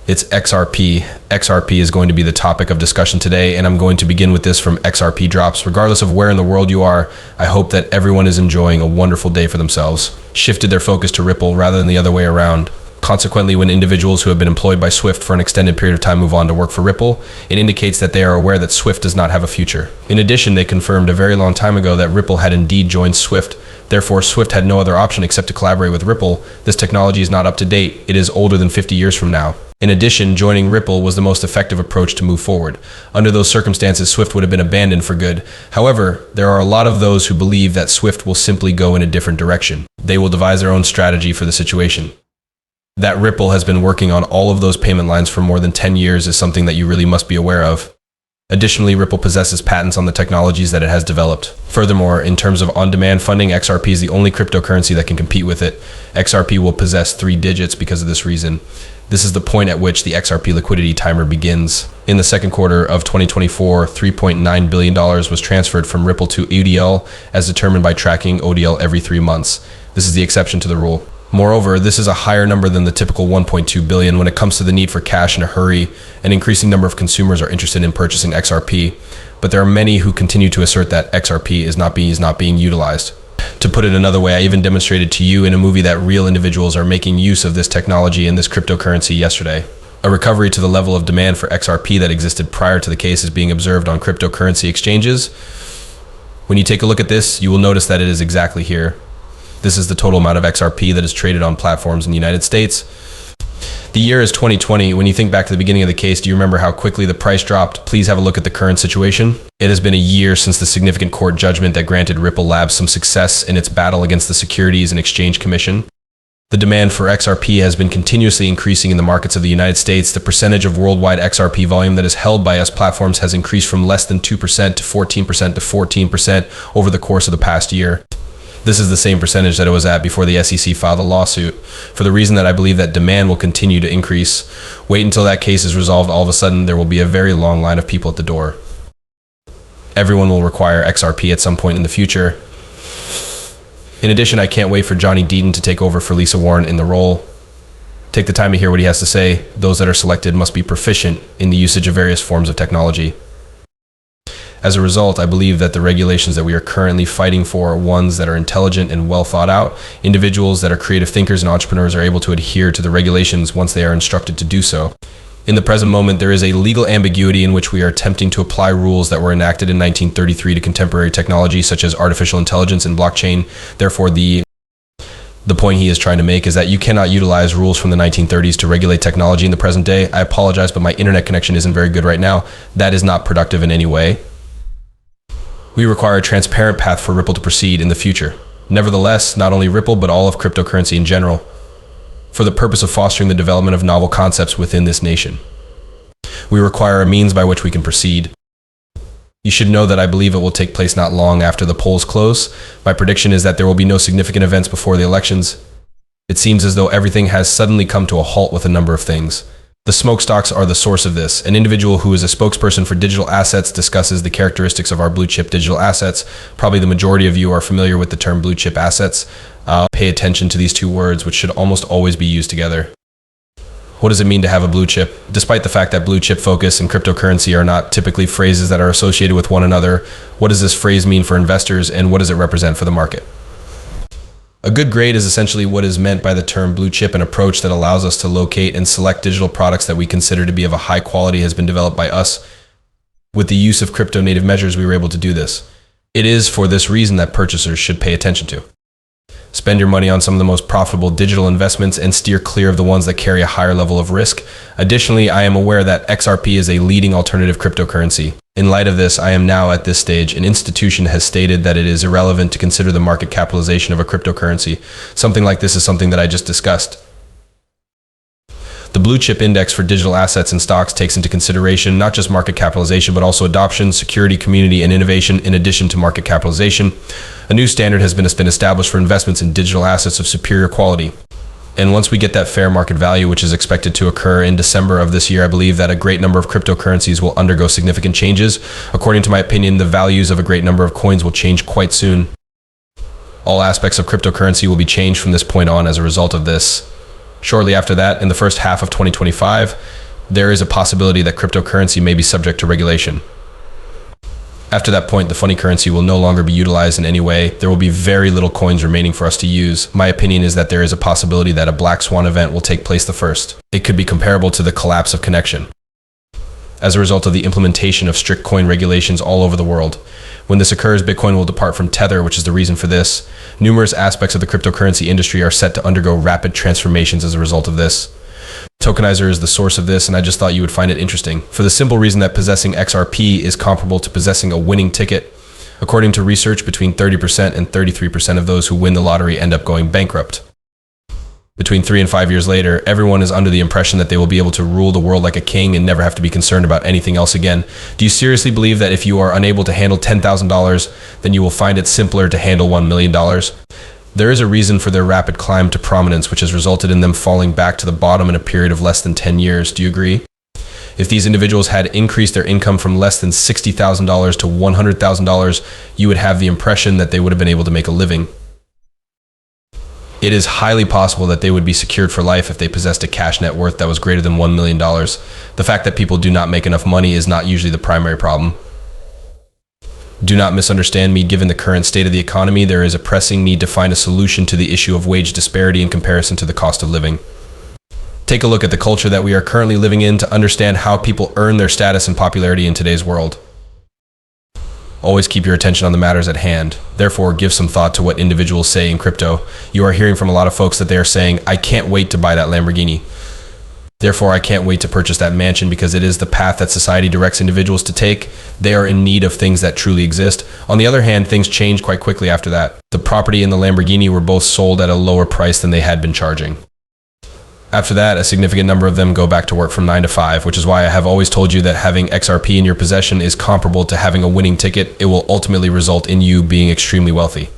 It's XRP. XRP is going to be the topic of discussion today, and I'm going to begin with this from XRP drops. Regardless of where in the world you are, I hope that everyone is enjoying a wonderful day for themselves. Shifted their focus to Ripple rather than the other way around. Consequently, when individuals who have been employed by Swift for an extended period of time move on to work for Ripple, it indicates that they are aware that Swift does not have a future. In addition, they confirmed a very long time ago that Ripple had indeed joined Swift. Therefore, Swift had no other option except to collaborate with Ripple. This technology is not up to date. It is older than 50 years from now. In addition, joining Ripple was the most effective approach to move forward. Under those circumstances, Swift would have been abandoned for good. However, there are a lot of those who believe that Swift will simply go in a different direction. They will devise their own strategy for the situation. That Ripple has been working on all of those payment lines for more than 10 years is something that you really must be aware of. Additionally, Ripple possesses patents on the technologies that it has developed. Furthermore, in terms of on-demand funding, XRP is the only cryptocurrency that can compete with it. XRP will possess 3 digits because of this reason. This is the point at which the XRP liquidity timer begins. In the second quarter of 2024, $3.9 billion was transferred from Ripple to ODL as determined by tracking ODL every 3 months. This is the exception to the rule. Moreover, this is a higher number than the typical 1.2 billion when it comes to the need for cash in a hurry. An increasing number of consumers are interested in purchasing XRP, but there are many who continue to assert that XRP is not being utilized. To put it another way, I even demonstrated to you in a movie that real individuals are making use of this technology and this cryptocurrency yesterday. A recovery to the level of demand for XRP that existed prior to the case is being observed on cryptocurrency exchanges. When you take a look at this, you will notice that it is exactly here. This is the total amount of XRP that is traded on platforms in the United States. The year is 2020. When you think back to the beginning of the case, do you remember how quickly the price dropped? Please have a look at the current situation. It has been a year since the significant court judgment that granted Ripple Labs some success in its battle against the Securities and Exchange Commission. The demand for XRP has been continuously increasing in the markets of the United States. The percentage of worldwide XRP volume that is held by us platforms has increased from less than 2% to 14% to 14% over the course of the past year. This is the same percentage that it was at before the SEC filed a lawsuit. For the reason that I believe that demand will continue to increase. Wait until that case is resolved. All of a sudden, there will be a very long line of people at the door. Everyone will require XRP at some point in the future. In addition, I can't wait for Johnny Deaton to take over for Lisa Warren in the role. Take the time to hear what he has to say. Those that are selected must be proficient in the usage of various forms of technology. As a result, I believe that the regulations that we are currently fighting for are ones that are intelligent and well thought out. Individuals that are creative thinkers and entrepreneurs are able to adhere to the regulations once they are instructed to do so. In the present moment, there is a legal ambiguity in which we are attempting to apply rules that were enacted in 1933 to contemporary technology such as artificial intelligence and blockchain. Therefore, the point he is trying to make is that you cannot utilize rules from the 1930s to regulate technology in the present day. I apologize, but my internet connection isn't very good right now. That is not productive in any way. We require a transparent path for Ripple to proceed in the future. Nevertheless, not only Ripple, but all of cryptocurrency in general, for the purpose of fostering the development of novel concepts within this nation. We require a means by which we can proceed. You should know that I believe it will take place not long after the polls close. My prediction is that there will be no significant events before the elections. It seems as though everything has suddenly come to a halt with a number of things. The smokestocks are the source of this. An individual who is a spokesperson for digital assets discusses the characteristics of our blue chip digital assets. Probably the majority of you are familiar with the term blue chip assets. Pay attention to these two words, which should almost always be used together. What does it mean to have a blue chip? Despite the fact that blue chip focus and cryptocurrency are not typically phrases that are associated with one another, what does this phrase mean for investors and what does it represent for the market? A good grade is essentially what is meant by the term blue chip, an approach that allows us to locate and select digital products that we consider to be of a high quality has been developed by us. With the use of crypto native measures, we were able to do this. It is for this reason that purchasers should pay attention to. Spend your money on some of the most profitable digital investments and steer clear of the ones that carry a higher level of risk. Additionally, I am aware that XRP is a leading alternative cryptocurrency. In light of this, I am now at this stage. An institution has stated that it is irrelevant to consider the market capitalization of a cryptocurrency. Something like this is something that I just discussed. The blue chip index for digital assets and stocks takes into consideration not just market capitalization, but also adoption, security, community, and innovation in addition to market capitalization. A new standard has been established for investments in digital assets of superior quality. And once we get that fair market value, which is expected to occur in December of this year, I believe that a great number of cryptocurrencies will undergo significant changes. According to my opinion, the values of a great number of coins will change quite soon. All aspects of cryptocurrency will be changed from this point on as a result of this. Shortly after that, in the first half of 2025, there is a possibility that cryptocurrency may be subject to regulation. After that point, the funny currency will no longer be utilized in any way. There will be very little coins remaining for us to use. My opinion is that there is a possibility that a black swan event will take place the first. It could be comparable to the collapse of connection, as a result of the implementation of strict coin regulations all over the world. When this occurs, Bitcoin will depart from Tether, which is the reason for this. Numerous aspects of the cryptocurrency industry are set to undergo rapid transformations as a result of this. Tokenizer is the source of this, and I just thought you would find it interesting, for the simple reason that possessing XRP is comparable to possessing a winning ticket. According to research, between 30% and 33% of those who win the lottery end up going bankrupt. Between 3 and 5 years later, everyone is under the impression that they will be able to rule the world like a king and never have to be concerned about anything else again. Do you seriously believe that if you are unable to handle $10,000, then you will find it simpler to handle $1 million? There is a reason for their rapid climb to prominence, which has resulted in them falling back to the bottom in a period of less than 10 years. Do you agree? If these individuals had increased their income from less than $60,000 to $100,000, you would have the impression that they would have been able to make a living. It is highly possible that they would be secured for life if they possessed a cash net worth that was greater than $1 million. The fact that people do not make enough money is not usually the primary problem. Do not misunderstand me. Given the current state of the economy, there is a pressing need to find a solution to the issue of wage disparity in comparison to the cost of living. Take a look at the culture that we are currently living in to understand how people earn their status and popularity in today's world. Always keep your attention on the matters at hand. Therefore, give some thought to what individuals say in crypto. You are hearing from a lot of folks that they are saying, I can't wait to buy that Lamborghini. Therefore, I can't wait to purchase that mansion because it is the path that society directs individuals to take. They are in need of things that truly exist. On the other hand, things change quite quickly after that. The property and the Lamborghini were both sold at a lower price than they had been charging. After that, a significant number of them go back to work from 9 to 5, which is why I have always told you that having XRP in your possession is comparable to having a winning ticket. It will ultimately result in you being extremely wealthy.